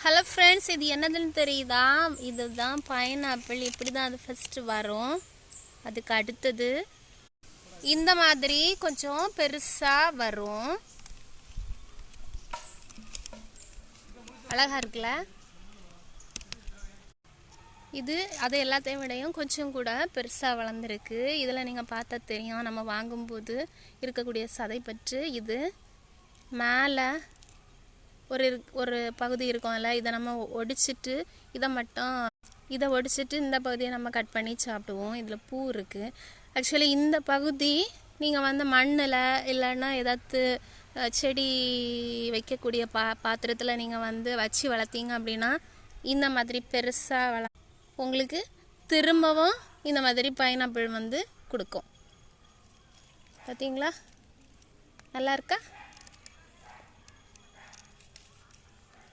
Hello friends, இது என்னதுன்னு தெரியுதா? இதுதான் பைனாப்பிள். இப்படி தான் அது ஃபஸ்ட்டு வரும். அதுக்கு அடுத்தது இந்த மாதிரி கொஞ்சம் பெருசாக வரும். அழகா இருக்குல்ல? இது அது எல்லாத்தையும் விடையும் கொஞ்சம் கூட பெருசாக வளர்ந்துருக்கு. இதில் நீங்கள் பார்த்தா தெரியும், நம்ம வாங்கும்போது இருக்கக்கூடிய சதை பற்று. இது மேலே ஒரு பகுதி இருக்கும்ல, இதை நம்ம ஒடிச்சிட்டு இதை ஒடிச்சிட்டு இந்த பகுதியை நம்ம கட் பண்ணி சாப்பிடுவோம். இதில் பூ இருக்குது. ஆக்சுவலி இந்த பகுதி நீங்கள் மண்ணில் இல்லைன்னா ஏதாவது செடி வைக்கக்கூடிய பாத்திரத்தில் நீங்கள் வச்சு வளர்த்தீங்க அப்படின்னா இந்த மாதிரி பெருசாக உங்களுக்கு திரும்பவும் இந்த மாதிரி பைனாப்பிள் கொடுக்கும். பார்த்தீங்களா? நல்லா இருக்கா?